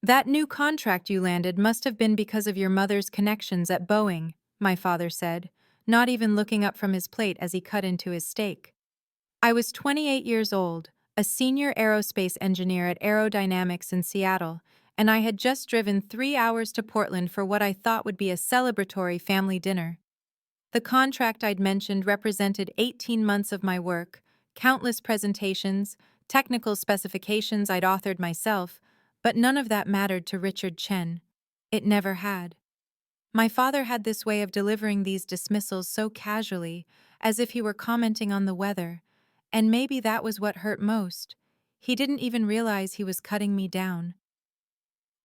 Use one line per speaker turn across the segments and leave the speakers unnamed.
That new contract you landed must have been because of your mother's connections at Boeing, my father said, not even looking up from his plate as he cut into his steak. I was 28 years old, a senior aerospace engineer at Aerodynamics in Seattle, and I had just driven 3 hours to Portland for what I thought would be a celebratory family dinner. The contract I'd mentioned represented 18 months of my work, countless presentations, technical specifications I'd authored myself, but none of that mattered to Richard Chen. It never had. My father had this way of delivering these dismissals so casually, as if he were commenting on the weather, and maybe that was what hurt most. He didn't even realize he was cutting me down.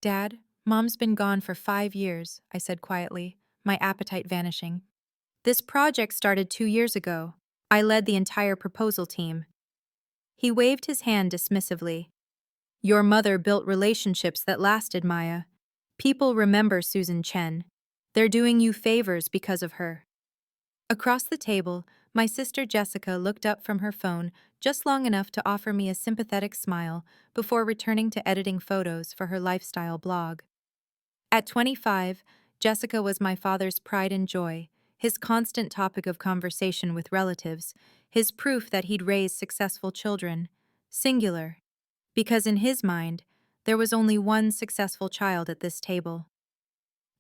"Dad, Mom's been gone for 5 years," I said quietly, my appetite vanishing. "This project started 2 years ago. I led the entire proposal team." He waved his hand dismissively. "Your mother built relationships that lasted, Maya. People remember Susan Chen. They're doing you favors because of her." Across the table, my sister Jessica looked up from her phone just long enough to offer me a sympathetic smile before returning to editing photos for her lifestyle blog. At 25, Jessica was my father's pride and joy, his constant topic of conversation with relatives, his proof that he'd raised successful children, singular, because in his mind, there was only one successful child at this table.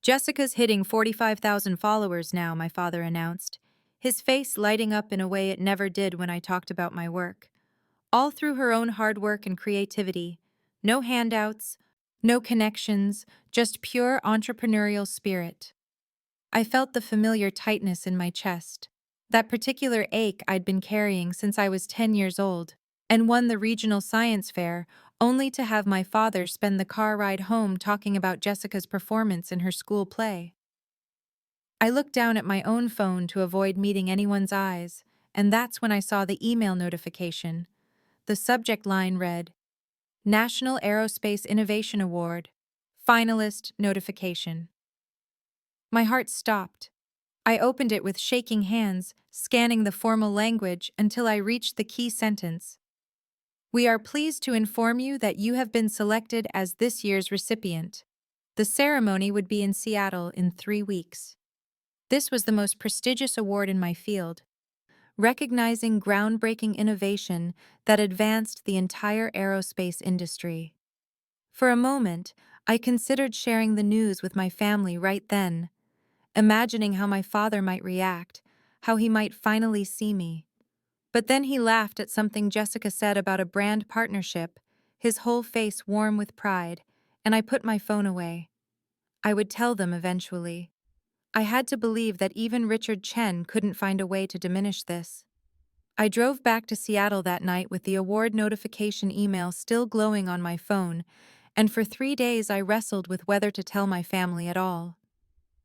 "Jessica's hitting 45,000 followers now," my father announced, his face lighting up in a way it never did when I talked about my work. "All through her own hard work and creativity. No handouts, no connections, just pure entrepreneurial spirit." I felt the familiar tightness in my chest, that particular ache I'd been carrying since I was 10 years old, and won the regional science fair only to have my father spend the car ride home talking about Jessica's performance in her school play. I looked down at my own phone to avoid meeting anyone's eyes, and that's when I saw the email notification. The subject line read, "National Aerospace Innovation Award. Finalist notification." My heart stopped. I opened it with shaking hands, scanning the formal language until I reached the key sentence. "We are pleased to inform you that you have been selected as this year's recipient. The ceremony would be in Seattle in 3 weeks." This was the most prestigious award in my field, recognizing groundbreaking innovation that advanced the entire aerospace industry. For a moment, I considered sharing the news with my family right then, imagining how my father might react, how he might finally see me. But then he laughed at something Jessica said about a brand partnership, his whole face warm with pride, and I put my phone away. I would tell them eventually. I had to believe that even Richard Chen couldn't find a way to diminish this. I drove back to Seattle that night with the award notification email still glowing on my phone, and for 3 days I wrestled with whether to tell my family at all.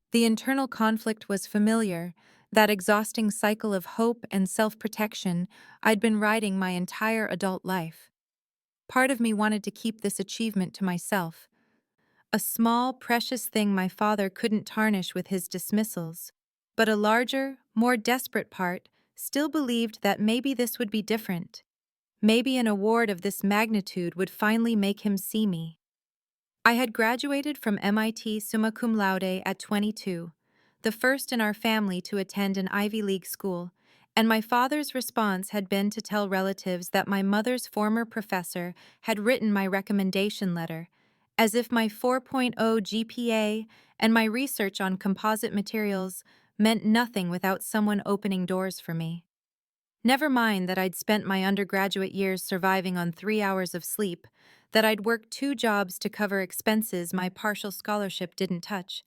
The internal conflict was familiar, that exhausting cycle of hope and self-protection I'd been riding my entire adult life. Part of me wanted to keep this achievement to myself, a small, precious thing my father couldn't tarnish with his dismissals, but a larger, more desperate part still believed that maybe this would be different. Maybe an award of this magnitude would finally make him see me. I had graduated from MIT summa cum laude at 22, the first in our family to attend an Ivy League school, and my father's response had been to tell relatives that my mother's former professor had written my recommendation letter, as if my 4.0 GPA and my research on composite materials meant nothing without someone opening doors for me. Never mind that I'd spent my undergraduate years surviving on 3 hours of sleep, that I'd worked 2 jobs to cover expenses my partial scholarship didn't touch,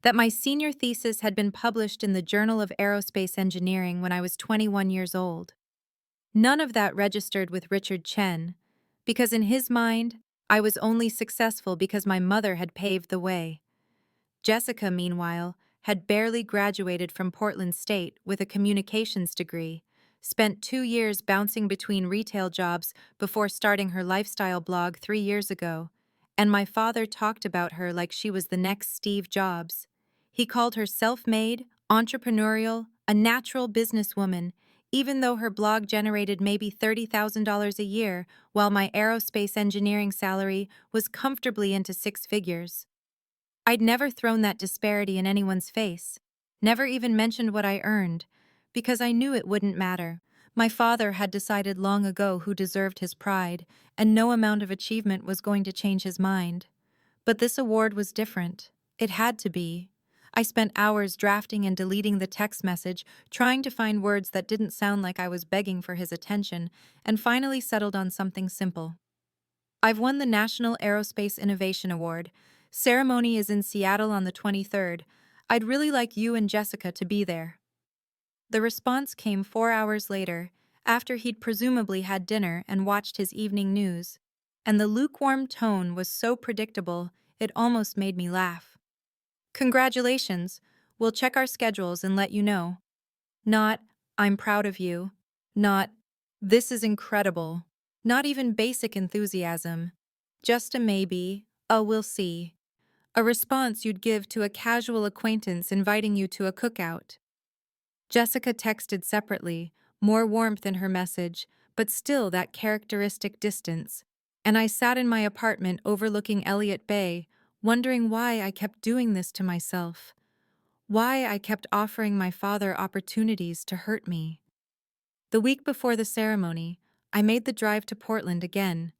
that my senior thesis had been published in the Journal of Aerospace Engineering when I was 21 years old. None of that registered with Richard Chen, because in his mind, I was only successful because my mother had paved the way. Jessica, meanwhile, had barely graduated from Portland State with a communications degree, spent 2 years bouncing between retail jobs before starting her lifestyle blog 3 years ago, and my father talked about her like she was the next Steve Jobs. He called her self-made, entrepreneurial, a natural businesswoman, even though her blog generated maybe $30,000 a year, while my aerospace engineering salary was comfortably into six figures. I'd never thrown that disparity in anyone's face, never even mentioned what I earned, because I knew it wouldn't matter. My father had decided long ago who deserved his pride, and no amount of achievement was going to change his mind. But this award was different. It had to be. I spent hours drafting and deleting the text message, trying to find words that didn't sound like I was begging for his attention, and finally settled on something simple. I've won the National Aerospace Innovation Award. Ceremony is in Seattle on the 23rd. I'd really like you and Jessica to be there. The response came 4 hours later, after he'd presumably had dinner and watched his evening news. And the lukewarm tone was so predictable, it almost made me laugh. Congratulations. We'll check our schedules and let you know. Not, I'm proud of you. Not, this is incredible. Not even basic enthusiasm. Just a maybe, a we'll see. A response you'd give to a casual acquaintance inviting you to a cookout. Jessica texted separately, more warmth in her message, but still that characteristic distance. And I sat in my apartment overlooking Elliott Bay, wondering why I kept doing this to myself. Why I kept offering my father opportunities to hurt me. The week before the ceremony, I made the drive to Portland again,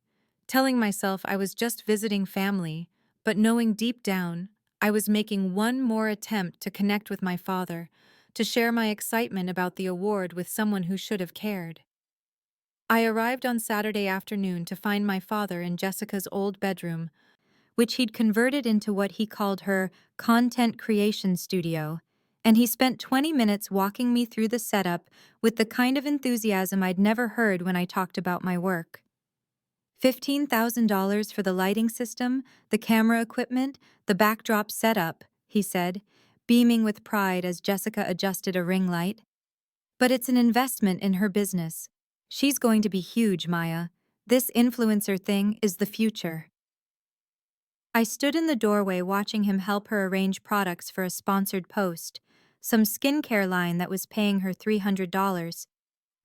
telling myself I was just visiting family, but knowing deep down I was making one more attempt to connect with my father, to share my excitement about the award with someone who should have cared. I arrived on Saturday afternoon to find my father in Jessica's old bedroom, which he'd converted into what he called her content creation studio, and he spent 20 minutes walking me through the setup with the kind of enthusiasm I'd never heard when I talked about my work. $15,000 for the lighting system, the camera equipment, the backdrop setup, he said, beaming with pride as Jessica adjusted a ring light. But it's an investment in her business. She's going to be huge, Maya. This influencer thing is the future. I stood in the doorway watching him help her arrange products for a sponsored post, some skincare line that was paying her $300,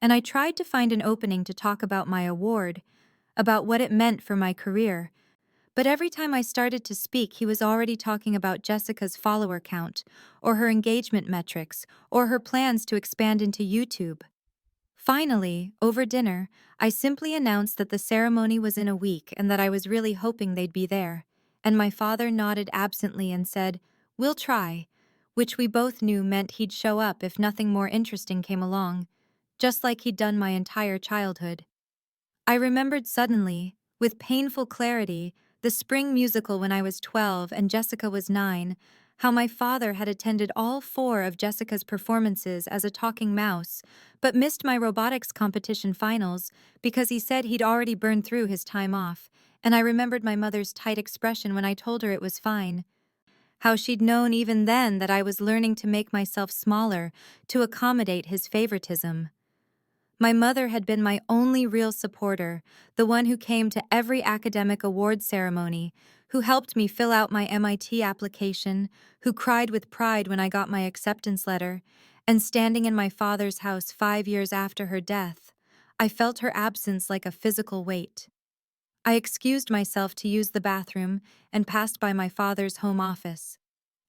and I tried to find an opening to talk about my award, about what it meant for my career. But every time I started to speak, he was already talking about Jessica's follower count, or her engagement metrics, or her plans to expand into YouTube. Finally, over dinner, I simply announced that the ceremony was in a week and that I was really hoping they'd be there, and my father nodded absently and said, "We'll try," which we both knew meant he'd show up if nothing more interesting came along, just like he'd done my entire childhood. I remembered suddenly, with painful clarity, the spring musical when I was 12 and Jessica was 9, how my father had attended all 4 of Jessica's performances as a talking mouse, but missed my robotics competition finals because he said he'd already burned through his time off, and I remembered my mother's tight expression when I told her it was fine. How she'd known even then that I was learning to make myself smaller to accommodate his favoritism. My mother had been my only real supporter, the one who came to every academic award ceremony, who helped me fill out my MIT application, who cried with pride when I got my acceptance letter, and standing in my father's house 5 years after her death, I felt her absence like a physical weight. I excused myself to use the bathroom and passed by my father's home office.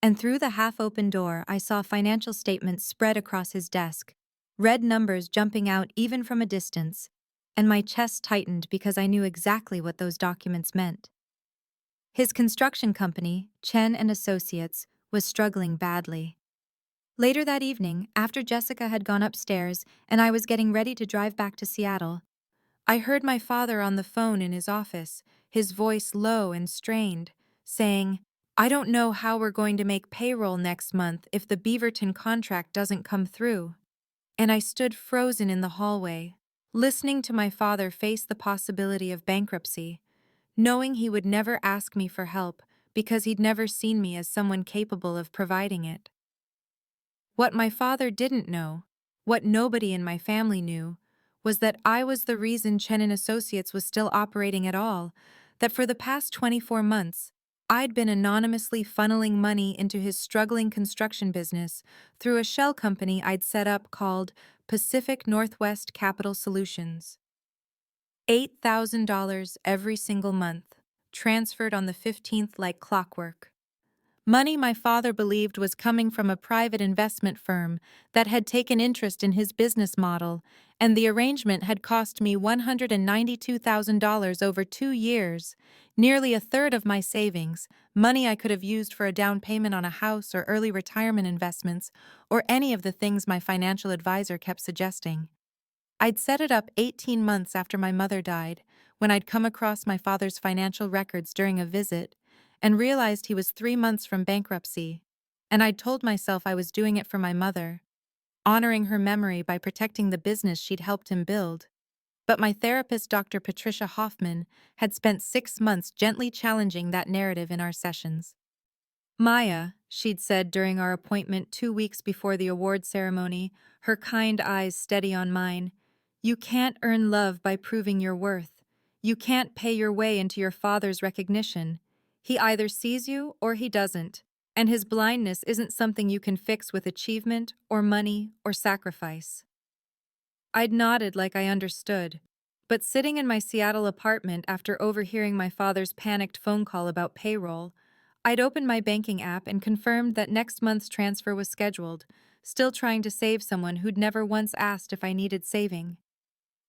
And through the half-open door, I saw financial statements spread across his desk, red numbers jumping out even from a distance, and my chest tightened because I knew exactly what those documents meant. His construction company, Chen and Associates, was struggling badly. Later that evening, after Jessica had gone upstairs and I was getting ready to drive back to Seattle, I heard my father on the phone in his office, his voice low and strained, saying, "I don't know how we're going to make payroll next month if the Beaverton contract doesn't come through." And I stood frozen in the hallway, listening to my father face the possibility of bankruptcy, knowing he would never ask me for help because he'd never seen me as someone capable of providing it. What my father didn't know, what nobody in my family knew, was that I was the reason Chen and Associates was still operating at all, that for the past 24 months, I'd been anonymously funneling money into his struggling construction business through a shell company I'd set up called Pacific Northwest Capital Solutions. $8,000 every single month, transferred on the 15th like clockwork. Money my father believed was coming from a private investment firm that had taken interest in his business model, and the arrangement had cost me $192,000 over 2 years, nearly a third of my savings, money I could have used for a down payment on a house or early retirement investments, or any of the things my financial advisor kept suggesting. I'd set it up 18 months after my mother died, when I'd come across my father's financial records during a visit, and realized he was 3 months from bankruptcy, and I'd told myself I was doing it for my mother, honoring her memory by protecting the business she'd helped him build. But my therapist, Dr. Patricia Hoffman, had spent 6 months gently challenging that narrative in our sessions. Maya, she'd said during our appointment 2 weeks before the award ceremony, her kind eyes steady on mine, you can't earn love by proving your worth. You can't pay your way into your father's recognition. He either sees you or he doesn't, and his blindness isn't something you can fix with achievement or money or sacrifice. I'd nodded like I understood, but sitting in my Seattle apartment after overhearing my father's panicked phone call about payroll, I'd opened my banking app and confirmed that next month's transfer was scheduled, still trying to save someone who'd never once asked if I needed saving.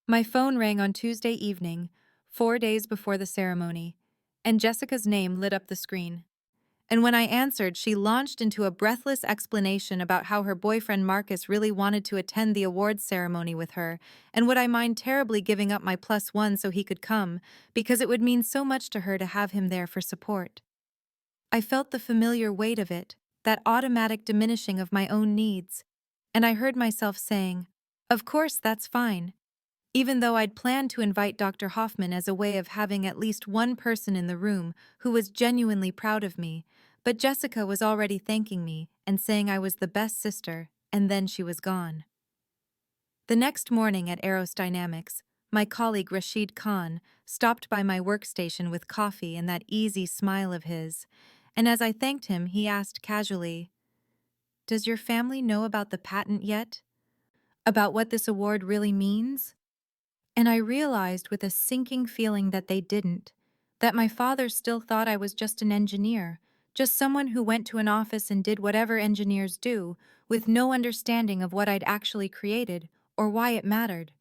My phone rang on Tuesday evening, 4 days before the ceremony, and Jessica's name lit up the screen. And when I answered, she launched into a breathless explanation about how her boyfriend Marcus really wanted to attend the awards ceremony with her, and would I mind terribly giving up my +1 so he could come, because it would mean so much to her to have him there for support. I felt the familiar weight of it, that automatic diminishing of my own needs, and I heard myself saying, "Of course, that's fine," even though I'd planned to invite Dr. Hoffman as a way of having at least one person in the room who was genuinely proud of me, but Jessica was already thanking me and saying I was the best sister, and then she was gone. The next morning at Aerodynamics, my colleague Rashid Khan stopped by my workstation with coffee and that easy smile of his, and as I thanked him, he asked casually, "Does your family know about the patent yet? About what this award really means?" And I realized with a sinking feeling that they didn't, that my father still thought I was just an engineer, just someone who went to an office and did whatever engineers do, with no understanding of what I'd actually created or why it mattered.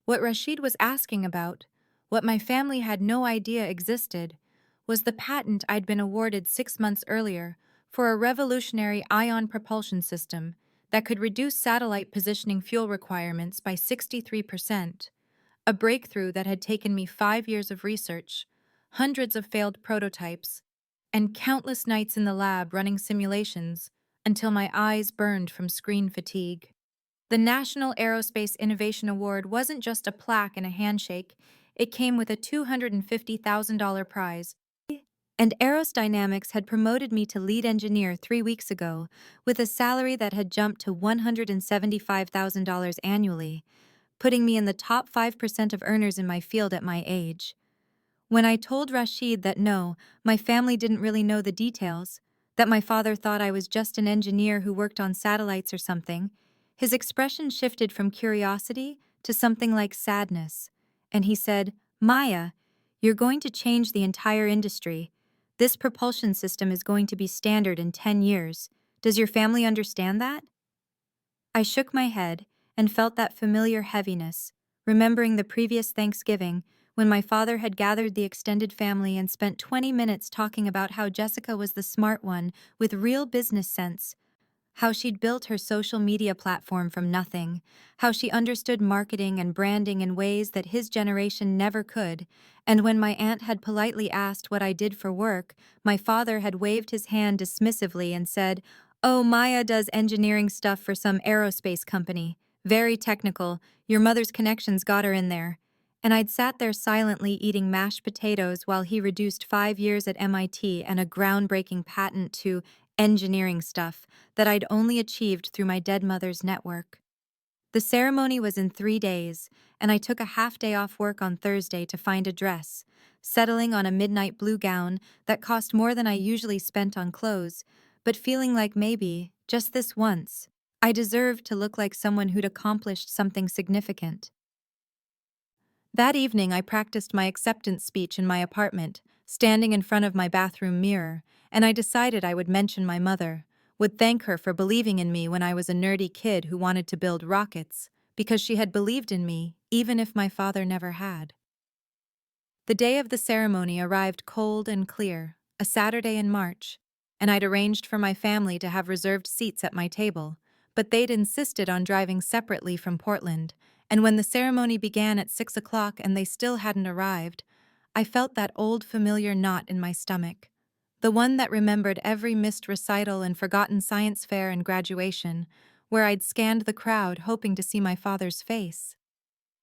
What Rashid was asking about, what my family had no idea existed, was the patent I'd been awarded 6 months earlier for a revolutionary ion propulsion system that could reduce satellite positioning fuel requirements by 63%. A breakthrough that had taken me 5 years of research, hundreds of failed prototypes, and countless nights in the lab running simulations until my eyes burned from screen fatigue. The National Aerospace Innovation Award wasn't just a plaque and a handshake, it came with a $250,000 prize. And Aerodynamics had promoted me to lead engineer 3 weeks ago, with a salary that had jumped to $175,000 annually, putting me in the top 5% of earners in my field at my age. When I told Rashid that no, my family didn't really know the details, that my father thought I was just an engineer who worked on satellites or something, his expression shifted from curiosity to something like sadness, and he said, "Maya, you're going to change the entire industry. This propulsion system is going to be standard in 10 years. Does your family understand that?" I shook my head and felt that familiar heaviness, remembering the previous Thanksgiving when my father had gathered the extended family and spent 20 minutes talking about how Jessica was the smart one with real business sense, how she'd built her social media platform from nothing, how she understood marketing and branding in ways that his generation never could, and when my aunt had politely asked what I did for work, my father had waved his hand dismissively and said, "Oh, Maya does engineering stuff for some aerospace company. Very technical. Your mother's connections got her in there." And I'd sat there silently eating mashed potatoes while he reduced 5 years at MIT and a groundbreaking patent to engineering stuff that I'd only achieved through my dead mother's network. The ceremony was in 3 days, and I took a half day off work on Thursday to find a dress, settling on a midnight blue gown that cost more than I usually spent on clothes, but feeling like maybe, just this once, I deserved to look like someone who'd accomplished something significant. That evening, I practiced my acceptance speech in my apartment, standing in front of my bathroom mirror, and I decided I would mention my mother, would thank her for believing in me when I was a nerdy kid who wanted to build rockets, because she had believed in me, even if my father never had. The day of the ceremony arrived cold and clear, a Saturday in March, and I'd arranged for my family to have reserved seats at my table, but they'd insisted on driving separately from Portland, and when the ceremony began at 6 o'clock and they still hadn't arrived, I felt that old familiar knot in my stomach, the one that remembered every missed recital and forgotten science fair and graduation, where I'd scanned the crowd hoping to see my father's face.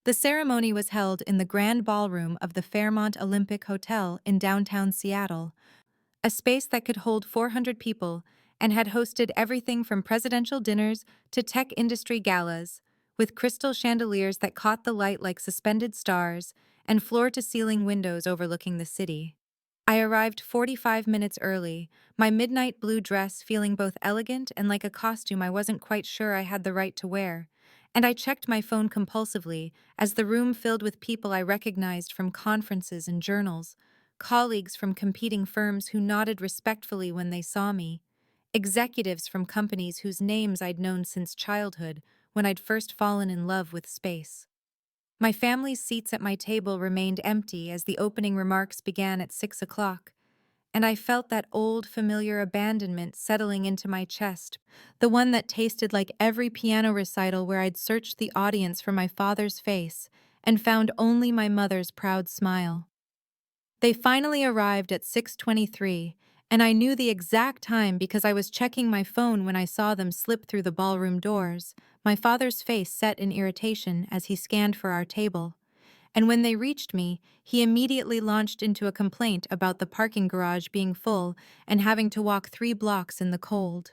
The ceremony was held in the grand ballroom of the Fairmont Olympic Hotel in downtown Seattle, a space that could hold 400 people and had hosted everything from presidential dinners to tech industry galas, with crystal chandeliers that caught the light like suspended stars and floor-to-ceiling windows overlooking the city. I arrived 45 minutes early, my midnight blue dress feeling both elegant and like a costume I wasn't quite sure I had the right to wear, and I checked my phone compulsively as the room filled with people I recognized from conferences and journals, colleagues from competing firms who nodded respectfully when they saw me, executives from companies whose names I'd known since childhood when I'd first fallen in love with space. My family's seats at my table remained empty as the opening remarks began at 6 o'clock, and I felt that old, familiar abandonment settling into my chest, the one that tasted like every piano recital where I'd searched the audience for my father's face and found only my mother's proud smile. They finally arrived at 6:23, and I knew the exact time because I was checking my phone when I saw them slip through the ballroom doors, my father's face set in irritation as he scanned for our table. And when they reached me, he immediately launched into a complaint about the parking garage being full and having to walk 3 blocks in the cold.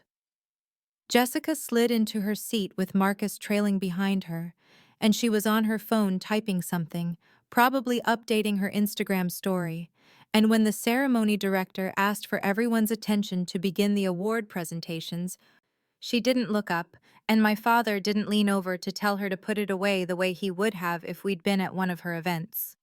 Jessica slid into her seat with Marcus trailing behind her, and she was on her phone typing something, probably updating her Instagram story. And when the ceremony director asked for everyone's attention to begin the award presentations, she didn't look up, and my father didn't lean over to tell her to put it away the way he would have if we'd been at one of her events.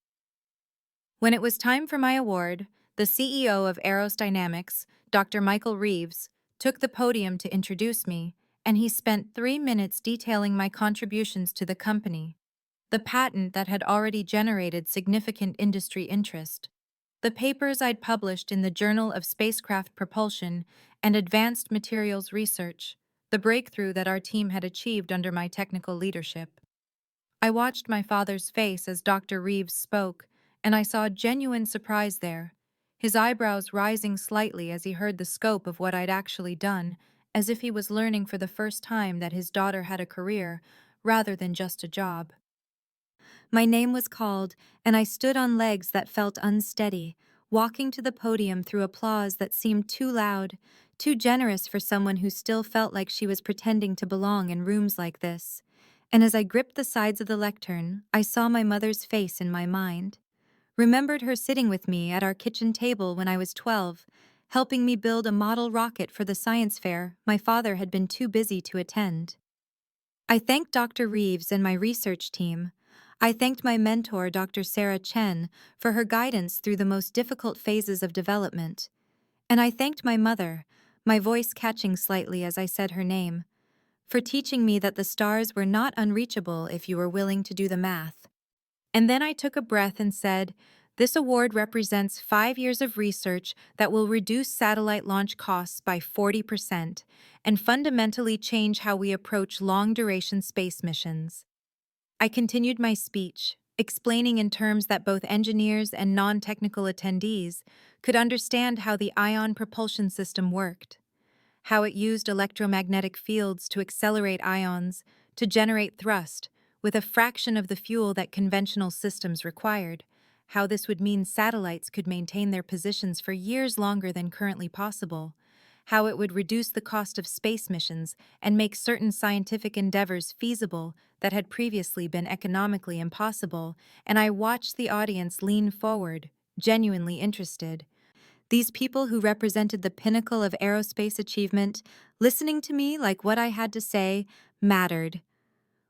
When it was time for my award, the CEO of Aerodynamics, Dr. Michael Reeves, took the podium to introduce me, and he spent 3 minutes detailing my contributions to the company, the patent that had already generated significant industry interest, the papers I'd published in the Journal of Spacecraft Propulsion and Advanced Materials Research, the breakthrough that our team had achieved under my technical leadership. I watched my father's face as Dr. Reeves spoke, and I saw genuine surprise there, his eyebrows rising slightly as he heard the scope of what I'd actually done, as if he was learning for the first time that his daughter had a career rather than just a job. My name was called, and I stood on legs that felt unsteady, walking to the podium through applause that seemed too loud, too generous for someone who still felt like she was pretending to belong in rooms like this. And as I gripped the sides of the lectern, I saw my mother's face in my mind. Remembered her sitting with me at our kitchen table when I was 12, helping me build a model rocket for the science fair my father had been too busy to attend. I thanked Dr. Reeves and my research team. I thanked my mentor, Dr. Chen, for her guidance through the most difficult phases of development. And I thanked my mother, my voice catching slightly as I said her name, for teaching me that the stars were not unreachable if you were willing to do the math. And then I took a breath and said, "This award represents 5 years of research that will reduce satellite launch costs by 40% and fundamentally change how we approach long-duration space missions." I continued my speech, explaining in terms that both engineers and non-technical attendees could understand how the ion propulsion system worked, how it used electromagnetic fields to accelerate ions to generate thrust with a fraction of the fuel that conventional systems required, how this would mean satellites could maintain their positions for years longer than currently possible, how it would reduce the cost of space missions and make certain scientific endeavors feasible that had previously been economically impossible, and I watched the audience lean forward, genuinely interested. These people who represented the pinnacle of aerospace achievement, listening to me like what I had to say, mattered.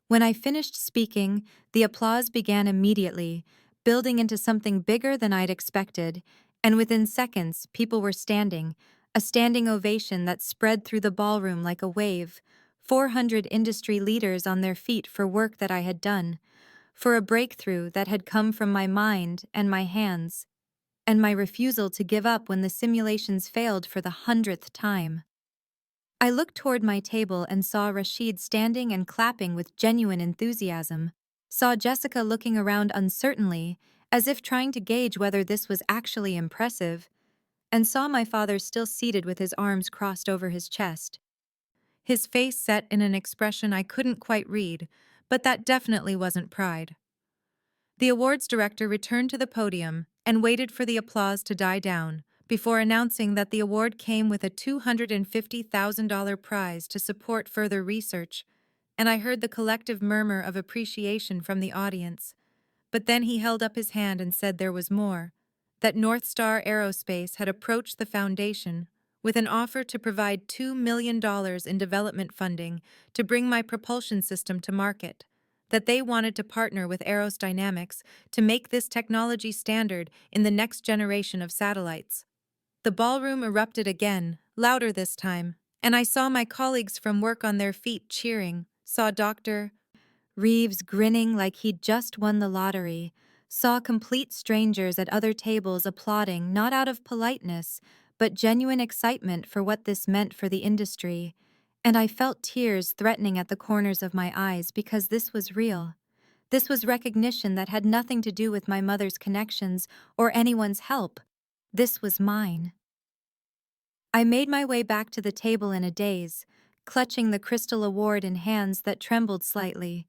When I finished speaking, the applause began immediately, building into something bigger than I'd expected, and within seconds, people were standing, a standing ovation that spread through the ballroom like a wave, 400 industry leaders on their feet for work that I had done, for a breakthrough that had come from my mind and my hands, and my refusal to give up when the simulations failed for the 100th time. I looked toward my table and saw Rashid standing and clapping with genuine enthusiasm, saw Jessica looking around uncertainly, as if trying to gauge whether this was actually impressive, and saw my father still seated with his arms crossed over his chest. His face set in an expression I couldn't quite read, but that definitely wasn't pride. The awards director returned to the podium and waited for the applause to die down before announcing that the award came with a $250,000 prize to support further research, and I heard the collective murmur of appreciation from the audience. But then he held up his hand and said there was more, that North Star Aerospace had approached the foundation with an offer to provide $2 million in development funding to bring my propulsion system to market, that they wanted to partner with Aerodynamics to make this technology standard in the next generation of satellites. The ballroom erupted again, louder this time, and I saw my colleagues from work on their feet cheering, saw Dr. Reeves grinning like he'd just won the lottery, saw complete strangers at other tables applauding not out of politeness, but genuine excitement for what this meant for the industry, and I felt tears threatening at the corners of my eyes because this was real. This was recognition that had nothing to do with my mother's connections or anyone's help. This was mine. I made my way back to the table in a daze, clutching the crystal award in hands that trembled slightly,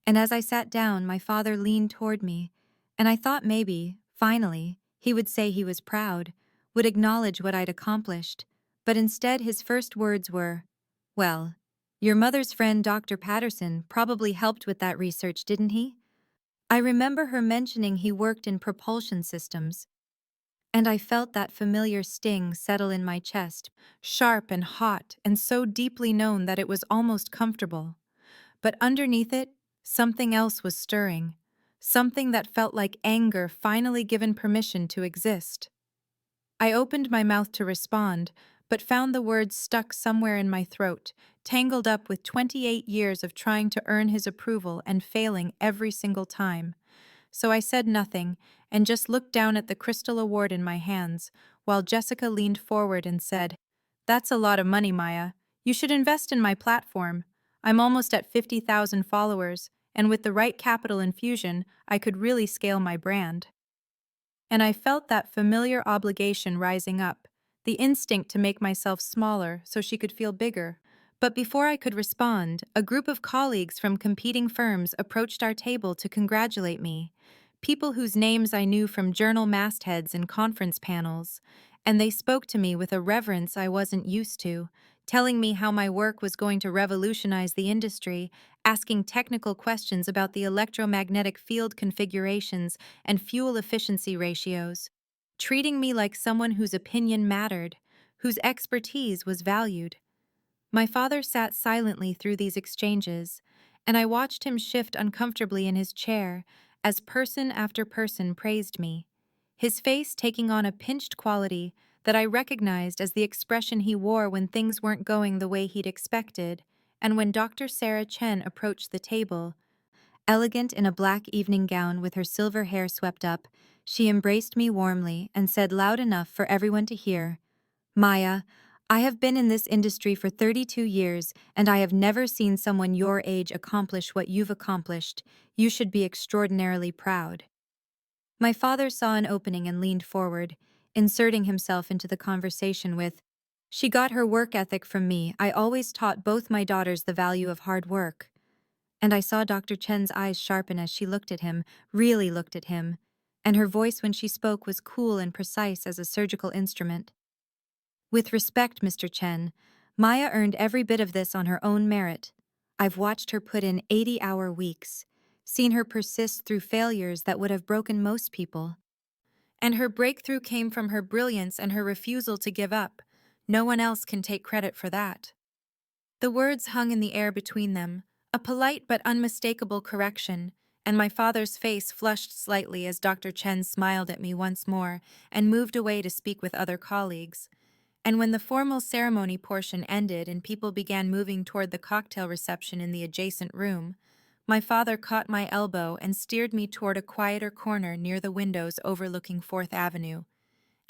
and as I sat down, my father leaned toward me, and I thought maybe, finally, he would say he was proud, would acknowledge what I'd accomplished, but instead his first words were, "Well, your mother's friend Dr. Patterson probably helped with that research, didn't he?" I remember her mentioning he worked in propulsion systems, and I felt that familiar sting settle in my chest, sharp and hot and so deeply known that it was almost comfortable. But underneath it, something else was stirring, something that felt like anger finally given permission to exist. I opened my mouth to respond, but found the words stuck somewhere in my throat, tangled up with 28 years of trying to earn his approval and failing every single time. So I said nothing and just looked down at the crystal award in my hands, while Jessica leaned forward and said, "That's a lot of money, Maya. You should invest in my platform. I'm almost at 50,000 followers, and with the right capital infusion, I could really scale my brand." And I felt that familiar obligation rising up, the instinct to make myself smaller so she could feel bigger. But before I could respond, a group of colleagues from competing firms approached our table to congratulate me, people whose names I knew from journal mastheads and conference panels, and they spoke to me with a reverence I wasn't used to, telling me how my work was going to revolutionize the industry, asking technical questions about the electromagnetic field configurations and fuel efficiency ratios, treating me like someone whose opinion mattered, whose expertise was valued. My father sat silently through these exchanges, and I watched him shift uncomfortably in his chair as person after person praised me, his face taking on a pinched quality that I recognized as the expression he wore when things weren't going the way he'd expected, and when Dr. Sarah Chen approached the table. Elegant in a black evening gown with her silver hair swept up, she embraced me warmly and said loud enough for everyone to hear, "Maya, I have been in this industry for 32 years, and I have never seen someone your age accomplish what you've accomplished. You should be extraordinarily proud." My father saw an opening and leaned forward, inserting himself into the conversation with, "She got her work ethic from me. I always taught both my daughters the value of hard work." And I saw Dr. Chen's eyes sharpen as she looked at him, really looked at him, and her voice when she spoke was cool and precise as a surgical instrument. "With respect, Mr. Chen, Maya earned every bit of this on her own merit. I've watched her put in 80-hour weeks, seen her persist through failures that would have broken most people. And her breakthrough came from her brilliance and her refusal to give up. No one else can take credit for that. The words hung in the air between them, a polite but unmistakable correction, and my father's face flushed slightly as Dr. Chen smiled at me once more and moved away to speak with other colleagues. And when the formal ceremony portion ended and people began moving toward the cocktail reception in the adjacent room, my father caught my elbow and steered me toward a quieter corner near the windows overlooking Fourth Avenue.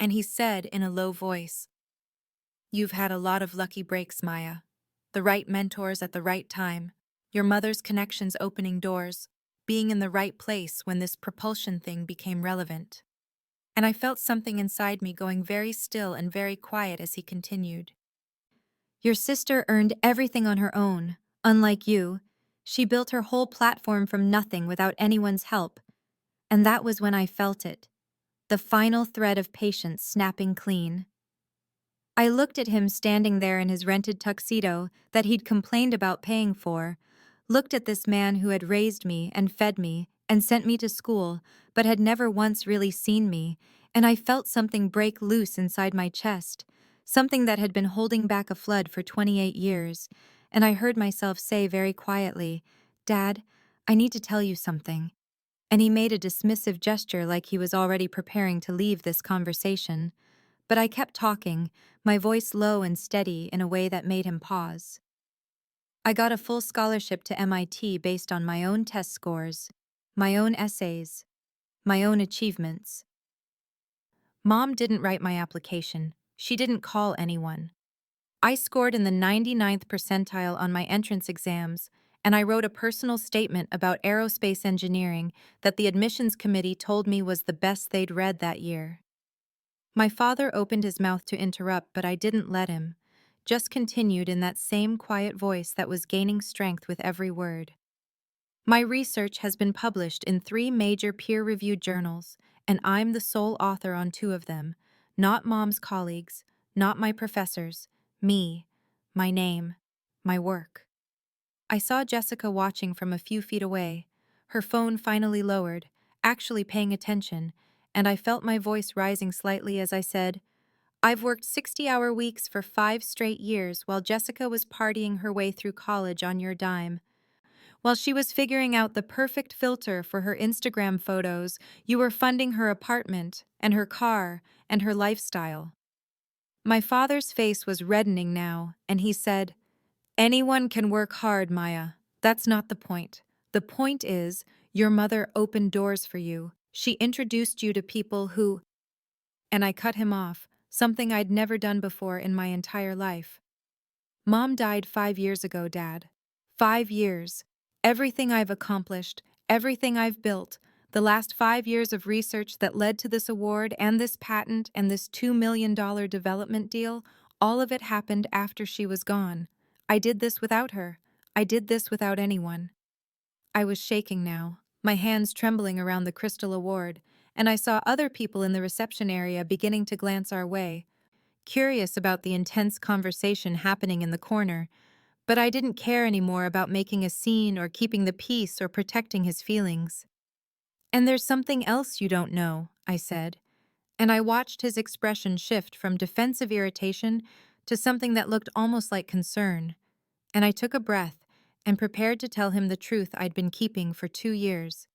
And he said in a low voice, "You've had a lot of lucky breaks, Maya. The right mentors at the right time, your mother's connections opening doors, being in the right place when this propulsion thing became relevant." And I felt something inside me going very still and very quiet as he continued. "Your sister earned everything on her own. Unlike you, she built her whole platform from nothing without anyone's help. And that was when I felt it. The final thread of patience snapping clean." I looked at him standing there in his rented tuxedo that he'd complained about paying for, looked at this man who had raised me and fed me and sent me to school but had never once really seen me, and I felt something break loose inside my chest, something that had been holding back a flood for 28 years, and I heard myself say very quietly, "Dad, I need to tell you something." And he made a dismissive gesture like he was already preparing to leave this conversation. But I kept talking, my voice low and steady in a way that made him pause. "I got a full scholarship to MIT based on my own test scores, my own essays, my own achievements. Mom didn't write my application. She didn't call anyone. I scored in the 99th percentile on my entrance exams, and I wrote a personal statement about aerospace engineering that the admissions committee told me was the best they'd read that year." My father opened his mouth to interrupt, but I didn't let him, just continued in that same quiet voice that was gaining strength with every word. "My research has been published in 3 major peer-reviewed journals, and I'm the sole author on 2 of them, not Mom's colleagues, not my professors, me, my name, my work." I saw Jessica watching from a few feet away, her phone finally lowered, actually paying attention, and I felt my voice rising slightly as I said, "I've worked 60-hour weeks for 5 straight years while Jessica was partying her way through college on your dime. While she was figuring out the perfect filter for her Instagram photos, you were funding her apartment and her car and her lifestyle." My father's face was reddening now, and he said, "Anyone can work hard, Maya. That's not the point. The point is, your mother opened doors for you. She introduced you to people who—" And I cut him off, something I'd never done before in my entire life. "Mom died 5 years ago, Dad. 5 years. Everything I've accomplished, everything I've built, the last 5 years of research that led to this award and this patent and this $2 million development deal, all of it happened after she was gone. I did this without her. I did this without anyone." I was shaking now, my hands trembling around the crystal award, and I saw other people in the reception area beginning to glance our way, curious about the intense conversation happening in the corner, but I didn't care anymore about making a scene or keeping the peace or protecting his feelings. "And there's something else you don't know," I said, and I watched his expression shift from defensive irritation to something that looked almost like concern, and I took a breath and prepared to tell him the truth I'd been keeping for 2 years.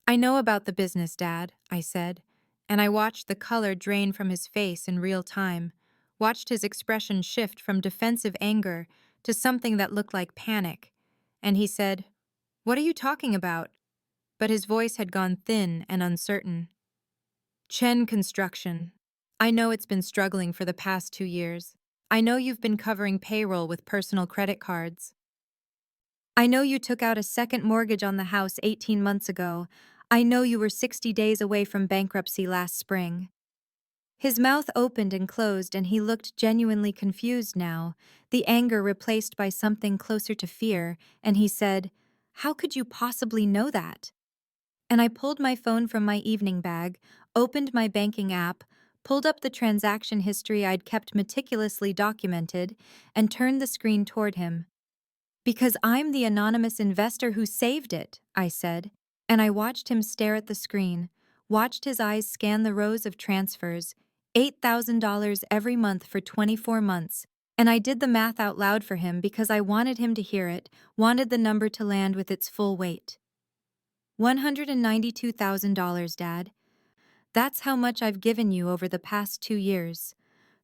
"I know about the business, Dad," I said, and I watched the color drain from his face in real time, watched his expression shift from defensive anger to something that looked like panic, and he said, "What are you talking about?" But his voice had gone thin and uncertain. "Chen Construction. I know it's been struggling for the past 2 years. I know you've been covering payroll with personal credit cards. I know you took out a second mortgage on the house 18 months ago. I know you were 60 days away from bankruptcy last spring." His mouth opened and closed, and he looked genuinely confused now, the anger replaced by something closer to fear, and he said, "How could you possibly know that?" And I pulled my phone from my evening bag, opened my banking app, pulled up the transaction history I'd kept meticulously documented, and turned the screen toward him. "Because I'm the anonymous investor who saved it," I said, and I watched him stare at the screen, watched his eyes scan the rows of transfers, $8,000 every month for 24 months, and I did the math out loud for him because I wanted him to hear it, wanted the number to land with its full weight. $192,000, Dad. That's how much I've given you over the past 2 years.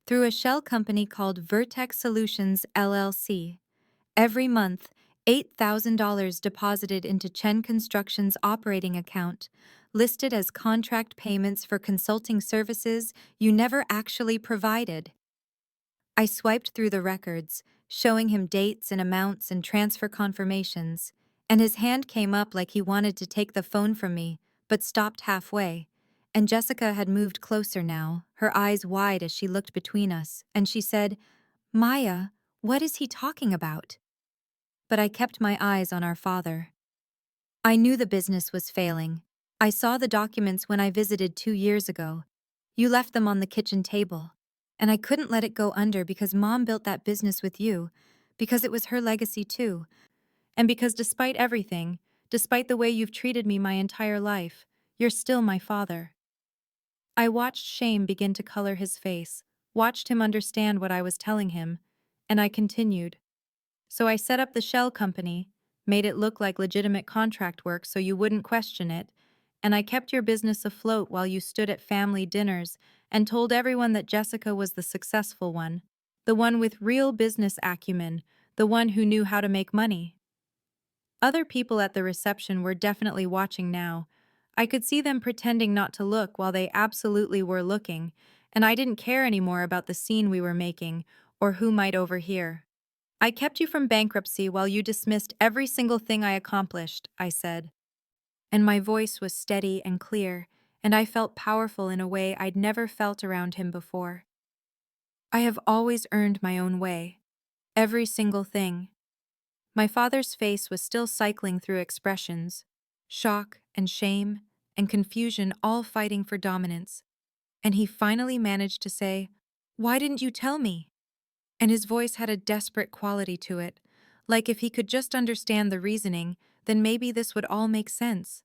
Through a shell company called Vertex Solutions LLC. Every month, $8,000 deposited into Chen Construction's operating account, listed as contract payments for consulting services you never actually provided. I swiped through the records, showing him dates and amounts and transfer confirmations, and his hand came up like he wanted to take the phone from me, but stopped halfway. And Jessica had moved closer now, her eyes wide as she looked between us, and she said, "Maya, what is he talking about?" But I kept my eyes on our father. I knew the business was failing. I saw the documents when I visited 2 years ago. You left them on the kitchen table. And I couldn't let it go under because Mom built that business with you, because it was her legacy too, and because despite everything, despite the way you've treated me my entire life, you're still my father. I watched shame begin to color his face, watched him understand what I was telling him, and I continued. So I set up the shell company, made it look like legitimate contract work so you wouldn't question it, and I kept your business afloat while you stood at family dinners and told everyone that Jessica was the successful one, the one with real business acumen, the one who knew how to make money. Other people at the reception were definitely watching now. I could see them pretending not to look while they absolutely were looking, and I didn't care anymore about the scene we were making or who might overhear. I kept you from bankruptcy while you dismissed every single thing I accomplished, I said. And my voice was steady and clear, and I felt powerful in a way I'd never felt around him before. I have always earned my own way. Every single thing. My father's face was still cycling through expressions, shock and shame and confusion all fighting for dominance, and he finally managed to say, "Why didn't you tell me?" And his voice had a desperate quality to it, like if he could just understand the reasoning, then maybe this would all make sense.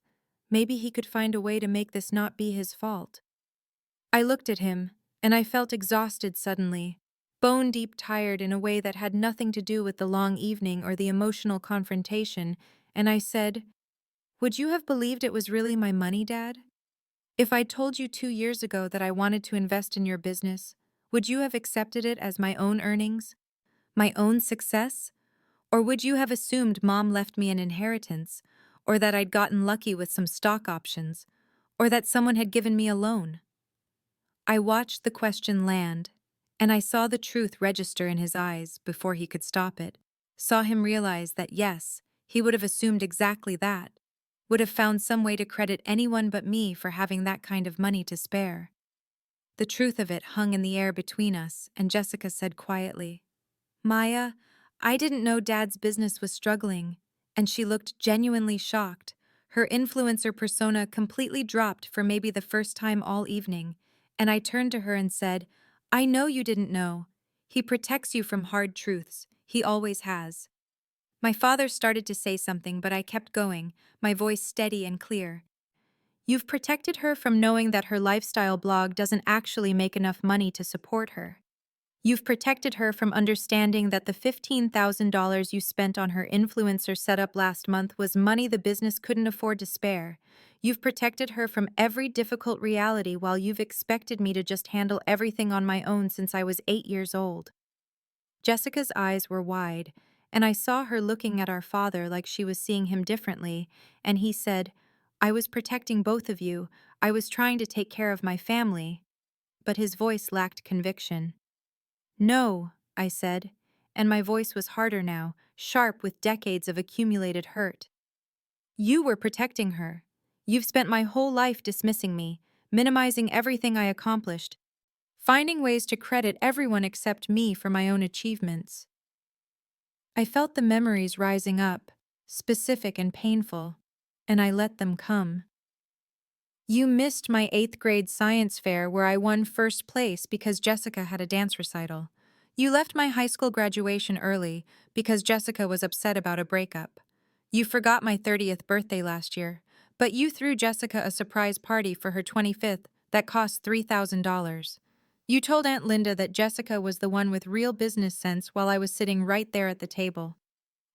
Maybe he could find a way to make this not be his fault. I looked at him, and I felt exhausted suddenly, bone-deep tired in a way that had nothing to do with the long evening or the emotional confrontation, and I said, "Would you have believed it was really my money, Dad? If I'd told you 2 years ago that I wanted to invest in your business, would you have accepted it as my own earnings? My own success? Or would you have assumed Mom left me an inheritance, or that I'd gotten lucky with some stock options, or that someone had given me a loan?" I watched the question land, and I saw the truth register in his eyes before he could stop it, saw him realize that yes, he would have assumed exactly that, would have found some way to credit anyone but me for having that kind of money to spare. The truth of it hung in the air between us, and Jessica said quietly, "Maya, I didn't know Dad's business was struggling," and she looked genuinely shocked. Her influencer persona completely dropped for maybe the first time all evening, and I turned to her and said, "I know you didn't know. He protects you from hard truths. He always has." My father started to say something, but I kept going, my voice steady and clear. "You've protected her from knowing that her lifestyle blog doesn't actually make enough money to support her. You've protected her from understanding that the $15,000 you spent on her influencer setup last month was money the business couldn't afford to spare. You've protected her from every difficult reality while you've expected me to just handle everything on my own since I was 8 years old." Jessica's eyes were wide, and I saw her looking at our father like she was seeing him differently, and he said, "I was protecting both of you. I was trying to take care of my family." But his voice lacked conviction. "No," I said, and my voice was harder now, sharp with decades of accumulated hurt. "You were protecting her. You've spent my whole life dismissing me, minimizing everything I accomplished, finding ways to credit everyone except me for my own achievements." I felt the memories rising up, specific and painful, and I let them come. "You missed my 8th grade science fair where I won first place because Jessica had a dance recital. You left my high school graduation early because Jessica was upset about a breakup. You forgot my 30th birthday last year, But you threw Jessica a surprise party for her 25th that cost $3,000. You told Aunt Linda that Jessica was the one with real business sense while I was sitting right there at the table.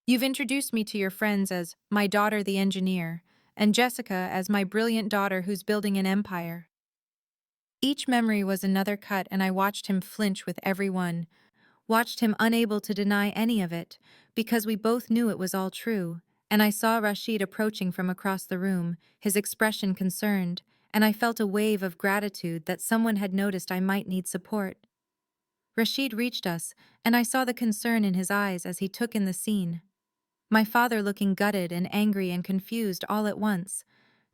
You've introduced me to your friends as my daughter the engineer, and Jessica as my brilliant daughter who's building an empire. Each memory was another cut, and I watched him flinch with every one, watched him unable to deny any of it, because we both knew it was all true, and I saw Rashid approaching from across the room, his expression concerned, and I felt a wave of gratitude that someone had noticed I might need support. Rashid reached us, and I saw the concern in his eyes as he took in the scene. My father looking gutted and angry and confused all at once,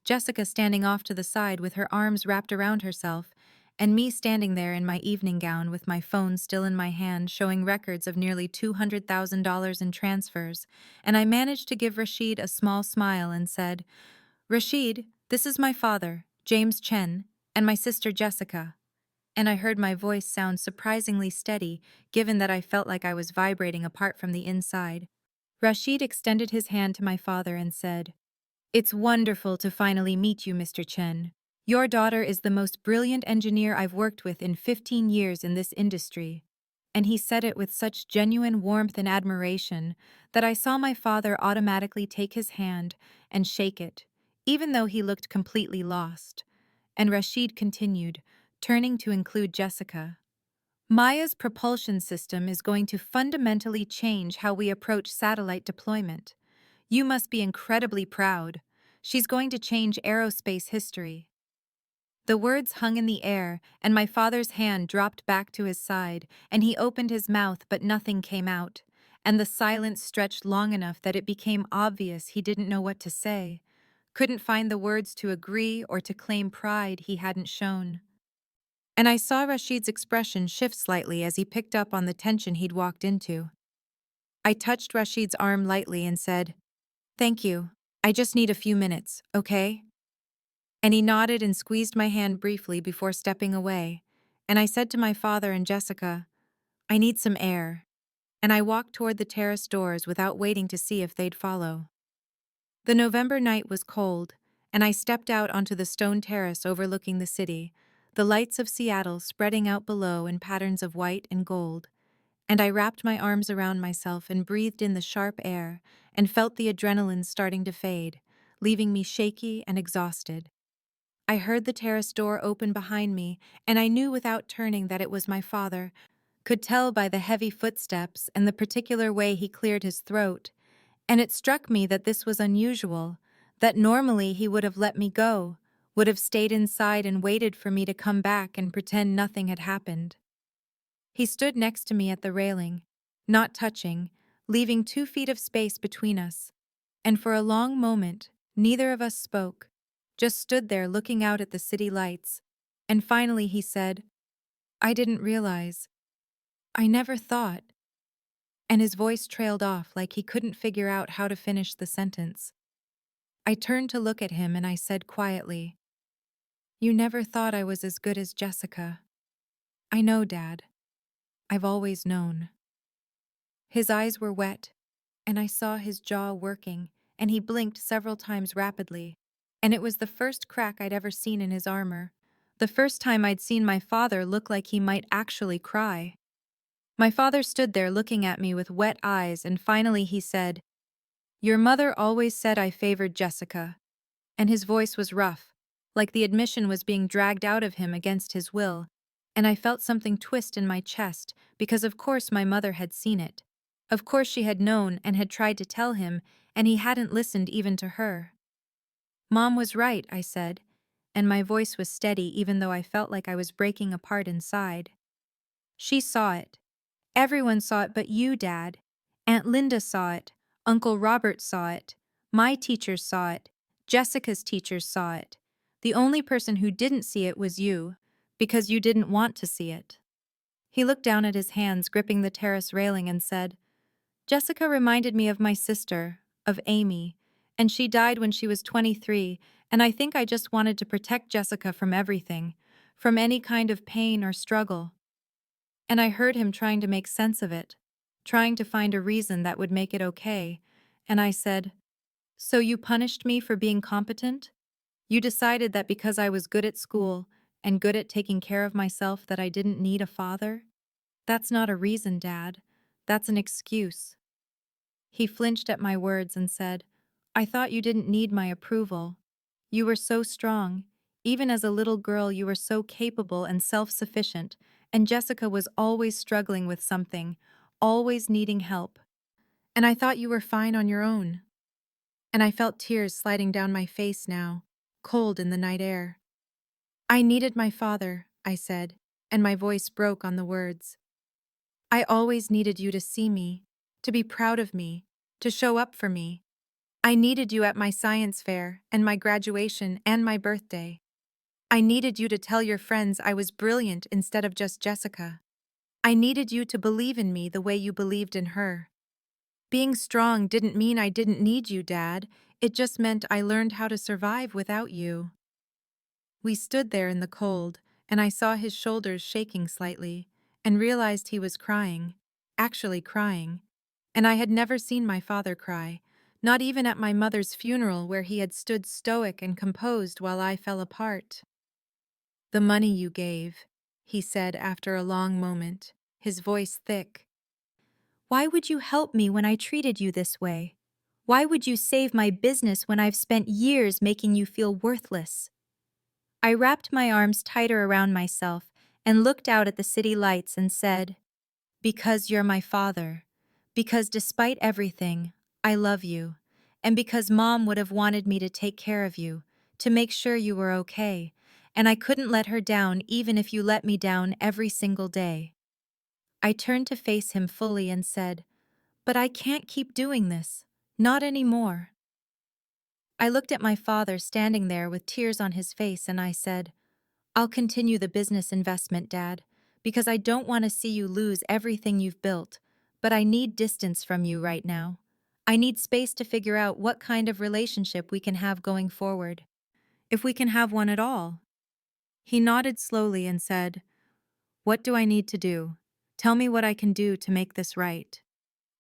Jessica standing off to the side with her arms wrapped around herself, and me standing there in my evening gown with my phone still in my hand showing records of nearly $200,000 in transfers, and I managed to give Rashid a small smile and said, "Rashid, this is my father, James Chen, and my sister Jessica." And I heard my voice sound surprisingly steady, given that I felt like I was vibrating apart from the inside. Rashid extended his hand to my father and said, "It's wonderful to finally meet you, Mr. Chen. Your daughter is the most brilliant engineer I've worked with in 15 years in this industry." And he said it with such genuine warmth and admiration that I saw my father automatically take his hand and shake it, even though he looked completely lost. And Rashid continued, turning to include Jessica. "Maya's propulsion system is going to fundamentally change how we approach satellite deployment. You must be incredibly proud. She's going to change aerospace history." The words hung in the air, and my father's hand dropped back to his side, and he opened his mouth but nothing came out, and the silence stretched long enough that it became obvious he didn't know what to say, couldn't find the words to agree or to claim pride he hadn't shown. And I saw Rashid's expression shift slightly as he picked up on the tension he'd walked into. I touched Rashid's arm lightly and said, "Thank you. I just need a few minutes, okay?" And he nodded and squeezed my hand briefly before stepping away, and I said to my father and Jessica, "I need some air," and I walked toward the terrace doors without waiting to see if they'd follow. The November night was cold, and I stepped out onto the stone terrace overlooking the city, the lights of Seattle spreading out below in patterns of white and gold, and I wrapped my arms around myself and breathed in the sharp air and felt the adrenaline starting to fade, leaving me shaky and exhausted. I heard the terrace door open behind me, and I knew without turning that it was my father, could tell by the heavy footsteps and the particular way he cleared his throat, and it struck me that this was unusual, that normally he would have let me go, would have stayed inside and waited for me to come back and pretend nothing had happened. He stood next to me at the railing, not touching, leaving 2 feet of space between us, and for a long moment, neither of us spoke, just stood there looking out at the city lights, and finally he said, "I didn't realize. I never thought," and his voice trailed off like he couldn't figure out how to finish the sentence. I turned to look at him and I said quietly, "You never thought I was as good as Jessica." "I know, Dad. I've always known." His eyes were wet, and I saw his jaw working, and he blinked several times rapidly, and it was the first crack I'd ever seen in his armor, the first time I'd seen my father look like he might actually cry. My father stood there looking at me with wet eyes, and finally he said, "Your mother always said I favored Jessica," and his voice was rough, like the admission was being dragged out of him against his will, and I felt something twist in my chest because of course my mother had seen it. Of course she had known and had tried to tell him, and he hadn't listened even to her. "Mom was right," I said, and my voice was steady even though I felt like I was breaking apart inside. "She saw it. Everyone saw it but you, Dad. Aunt Linda saw it. Uncle Robert saw it. My teachers saw it. Jessica's teachers saw it. The only person who didn't see it was you, because you didn't want to see it." He looked down at his hands gripping the terrace railing and said, "Jessica reminded me of my sister, of Amy, and she died when she was 23, and I think I just wanted to protect Jessica from everything, from any kind of pain or struggle." And I heard him trying to make sense of it, trying to find a reason that would make it okay, and I said, "So you punished me for being competent?" You decided that because I was good at school and good at taking care of myself that I didn't need a father? That's not a reason, Dad. That's an excuse. He flinched at my words and said, I thought you didn't need my approval. You were so strong. Even as a little girl, you were so capable and self-sufficient, and Jessica was always struggling with something, always needing help. And I thought you were fine on your own. And I felt tears sliding down my face now, cold in the night air. I needed my father, I said, and my voice broke on the words. I always needed you to see me, to be proud of me, to show up for me. I needed you at my science fair and my graduation and my birthday. I needed you to tell your friends I was brilliant instead of just Jessica. I needed you to believe in me the way you believed in her. Being strong didn't mean I didn't need you, Dad. It just meant I learned how to survive without you. We stood there in the cold, and I saw his shoulders shaking slightly, and realized he was crying, actually crying. And I had never seen my father cry, not even at my mother's funeral where he had stood stoic and composed while I fell apart. The money you gave, he said after a long moment, his voice thick. Why would you help me when I treated you this way? Why would you save my business when I've spent years making you feel worthless? I wrapped my arms tighter around myself and looked out at the city lights and said, because you're my father, because despite everything, I love you, and because Mom would have wanted me to take care of you, to make sure you were okay, and I couldn't let her down even if you let me down every single day. I turned to face him fully and said, but I can't keep doing this, not anymore. I looked at my father standing there with tears on his face and I said, I'll continue the business investment, Dad, because I don't want to see you lose everything you've built, but I need distance from you right now. I need space to figure out what kind of relationship we can have going forward, if we can have one at all. He nodded slowly and said, what do I need to do? Tell me what I can do to make this right.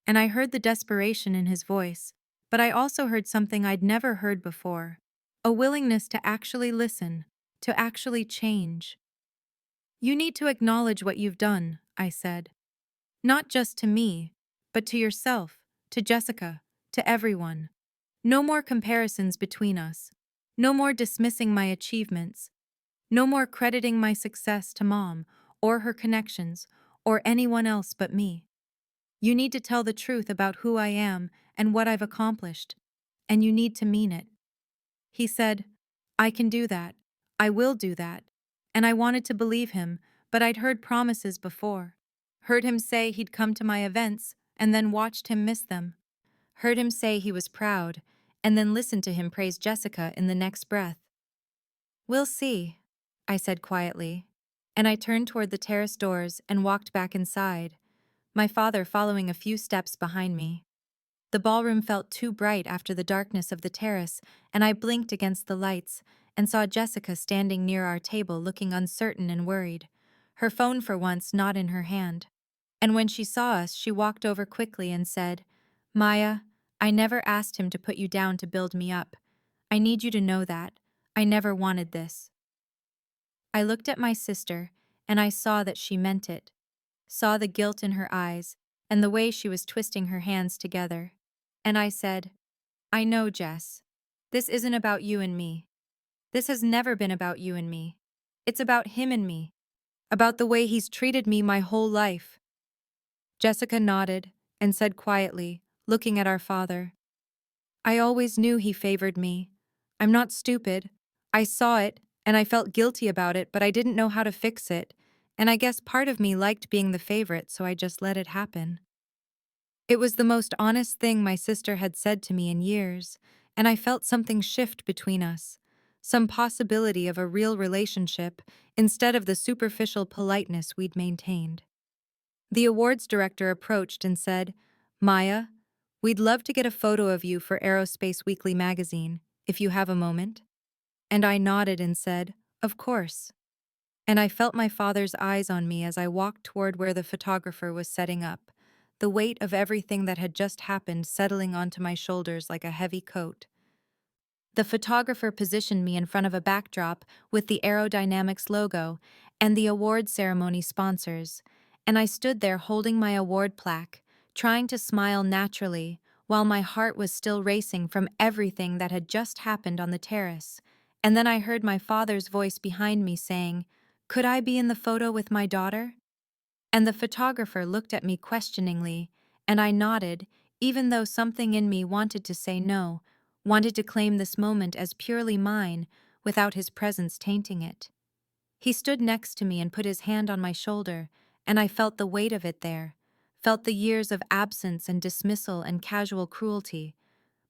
And I heard the desperation in his voice, but I also heard something I'd never heard before, a willingness to actually listen, to actually change. You need to acknowledge what you've done, I said. Not just to me, but to yourself, to Jessica, to everyone. No more comparisons between us. No more dismissing my achievements. No more crediting my success to Mom, or her connections, or anyone else but me. You need to tell the truth about who I am and what I've accomplished, and you need to mean it. He said, I can do that. I will do that. And I wanted to believe him, but I'd heard promises before. Heard him say he'd come to my events, and then watched him miss them. Heard him say he was proud, and then listened to him praise Jessica in the next breath. We'll see, I said quietly, and I turned toward the terrace doors and walked back inside, my father following a few steps behind me. The ballroom felt too bright after the darkness of the terrace, and I blinked against the lights and saw Jessica standing near our table looking uncertain and worried, her phone for once not in her hand. And when she saw us, she walked over quickly and said, Maya, I never asked him to put you down to build me up. I need you to know that. I never wanted this. I looked at my sister, and I saw that she meant it, saw the guilt in her eyes and the way she was twisting her hands together. And I said, I know, Jess. This isn't about you and me. This has never been about you and me. It's about him and me. About the way he's treated me my whole life. Jessica nodded and said quietly, looking at our father, I always knew he favored me. I'm not stupid. I saw it, and I felt guilty about it, but I didn't know how to fix it. And I guess part of me liked being the favorite, so I just let it happen. It was the most honest thing my sister had said to me in years, and I felt something shift between us, some possibility of a real relationship instead of the superficial politeness we'd maintained. The awards director approached and said, Maya, we'd love to get a photo of you for Aerospace Weekly magazine, if you have a moment. And I nodded and said, of course. And I felt my father's eyes on me as I walked toward where the photographer was setting up, the weight of everything that had just happened settling onto my shoulders like a heavy coat. The photographer positioned me in front of a backdrop with the aerodynamics logo and the award ceremony sponsors, and I stood there holding my award plaque, trying to smile naturally while my heart was still racing from everything that had just happened on the terrace. And then I heard my father's voice behind me saying, "Could I be in the photo with my daughter?" And the photographer looked at me questioningly, and I nodded, even though something in me wanted to say no, wanted to claim this moment as purely mine without his presence tainting it. He stood next to me and put his hand on my shoulder, and I felt the weight of it there, felt the years of absence and dismissal and casual cruelty.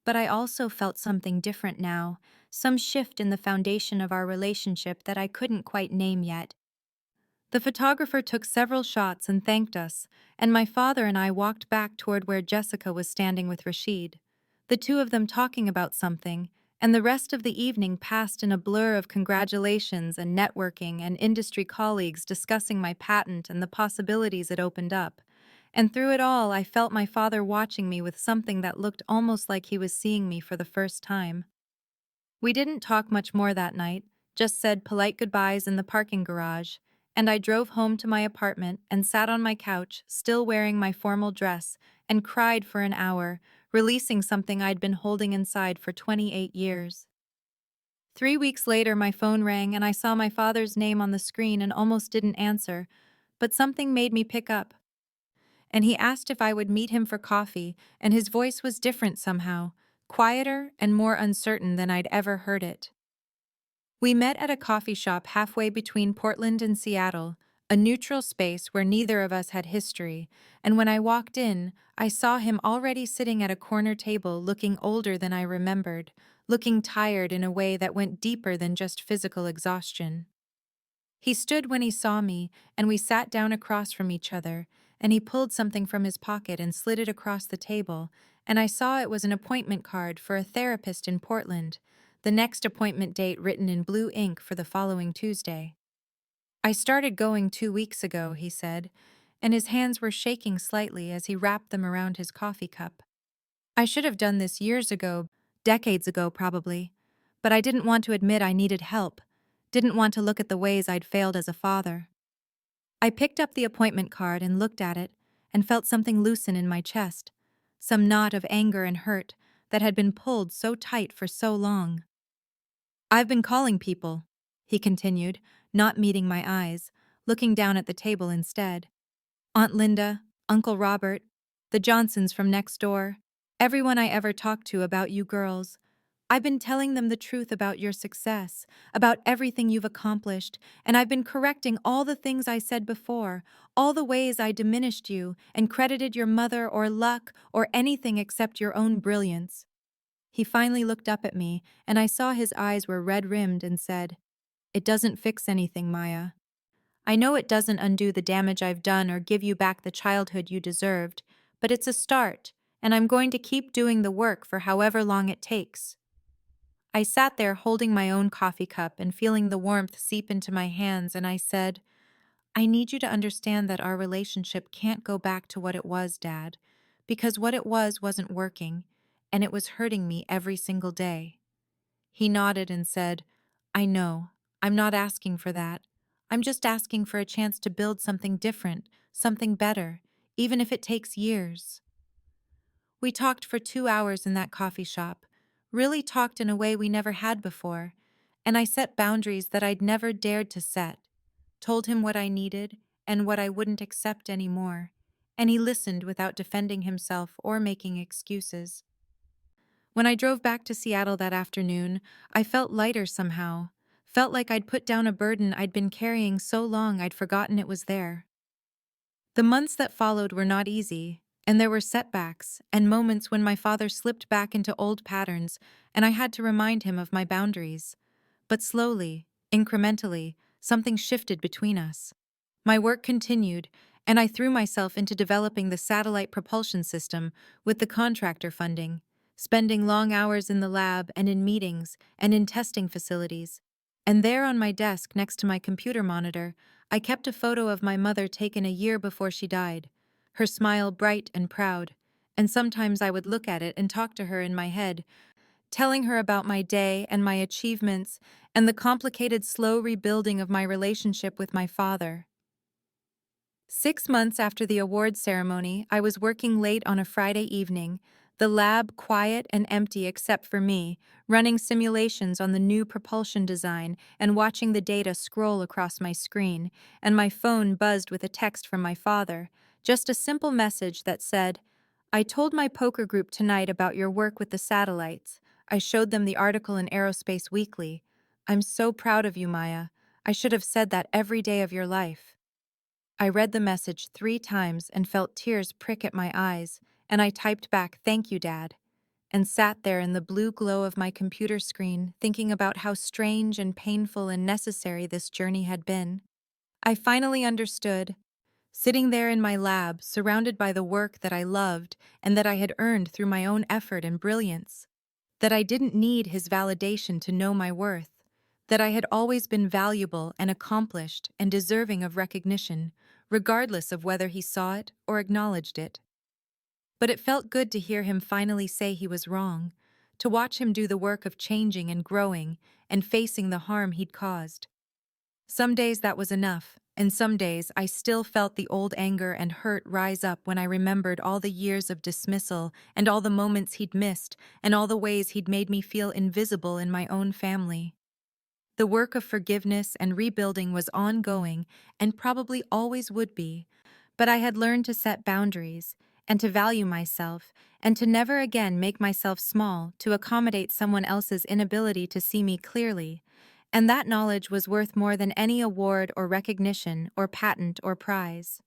But I also felt something different now, some shift in the foundation of our relationship that I couldn't quite name yet. The photographer took several shots and thanked us, and my father and I walked back toward where Jessica was standing with Rashid, the two of them talking about something, and the rest of the evening passed in a blur of congratulations and networking and industry colleagues discussing my patent and the possibilities it opened up. And through it all, I felt my father watching me with something that looked almost like he was seeing me for the first time. We didn't talk much more that night, just said polite goodbyes in the parking garage, and I drove home to my apartment and sat on my couch, still wearing my formal dress, and cried for an hour, releasing something I'd been holding inside for 28 years. 3 weeks later, my phone rang and I saw my father's name on the screen and almost didn't answer, but something made me pick up. And he asked if I would meet him for coffee, and his voice was different somehow, quieter and more uncertain than I'd ever heard it. We met at a coffee shop halfway between Portland and Seattle, a neutral space where neither of us had history, and when I walked in, I saw him already sitting at a corner table looking older than I remembered, looking tired in a way that went deeper than just physical exhaustion. He stood when he saw me, and we sat down across from each other, and he pulled something from his pocket and slid it across the table, and I saw it was an appointment card for a therapist in Portland, the next appointment date written in blue ink for the following Tuesday. "I started going 2 weeks ago," he said, and his hands were shaking slightly as he wrapped them around his coffee cup. "I should have done this years ago, decades ago probably, but I didn't want to admit I needed help, didn't want to look at the ways I'd failed as a father." I picked up the appointment card and looked at it and felt something loosen in my chest, some knot of anger and hurt that had been pulled so tight for so long. "I've been calling people," he continued, not meeting my eyes, looking down at the table instead. "Aunt Linda, Uncle Robert, the Johnsons from next door, everyone I ever talked to about you girls. I've been telling them the truth about your success, about everything you've accomplished, and I've been correcting all the things I said before, all the ways I diminished you and credited your mother or luck or anything except your own brilliance." He finally looked up at me, and I saw his eyes were red-rimmed and said, "It doesn't fix anything, Maya. I know it doesn't undo the damage I've done or give you back the childhood you deserved, but it's a start, and I'm going to keep doing the work for however long it takes." I sat there holding my own coffee cup and feeling the warmth seep into my hands, and I said, "I need you to understand that our relationship can't go back to what it was, Dad, because what it was wasn't working, and it was hurting me every single day." He nodded and said, "I know. I'm not asking for that. I'm just asking for a chance to build something different, something better, even if it takes years." We talked for 2 hours in that coffee shop, really talked in a way we never had before, and I set boundaries that I'd never dared to set, told him what I needed and what I wouldn't accept anymore, and he listened without defending himself or making excuses. When I drove back to Seattle that afternoon, I felt lighter somehow, felt like I'd put down a burden I'd been carrying so long I'd forgotten it was there. The months that followed were not easy, and there were setbacks and moments when my father slipped back into old patterns and I had to remind him of my boundaries. But slowly, incrementally, something shifted between us. My work continued, and I threw myself into developing the satellite propulsion system with the contractor funding, spending long hours in the lab and in meetings and in testing facilities. And there on my desk next to my computer monitor, I kept a photo of my mother taken a year before she died, her smile bright and proud, and sometimes I would look at it and talk to her in my head, telling her about my day and my achievements and the complicated, slow rebuilding of my relationship with my father. 6 months after the award ceremony, I was working late on a Friday evening, the lab quiet and empty except for me, running simulations on the new propulsion design and watching the data scroll across my screen, and my phone buzzed with a text from my father, just a simple message that said, "I told my poker group tonight about your work with the satellites. I showed them the article in Aerospace Weekly. I'm so proud of you, Maya. I should have said that every day of your life." I read the message 3 times and felt tears prick at my eyes, and I typed back, "Thank you, Dad," and sat there in the blue glow of my computer screen, thinking about how strange and painful and necessary this journey had been. I finally understood, sitting there in my lab, surrounded by the work that I loved and that I had earned through my own effort and brilliance, that I didn't need his validation to know my worth, that I had always been valuable and accomplished and deserving of recognition, regardless of whether he saw it or acknowledged it. But it felt good to hear him finally say he was wrong, to watch him do the work of changing and growing and facing the harm he'd caused. Some days that was enough, and some days I still felt the old anger and hurt rise up when I remembered all the years of dismissal and all the moments he'd missed and all the ways he'd made me feel invisible in my own family. The work of forgiveness and rebuilding was ongoing and probably always would be, but I had learned to set boundaries and to value myself and to never again make myself small to accommodate someone else's inability to see me clearly, and that knowledge was worth more than any award or recognition or patent or prize.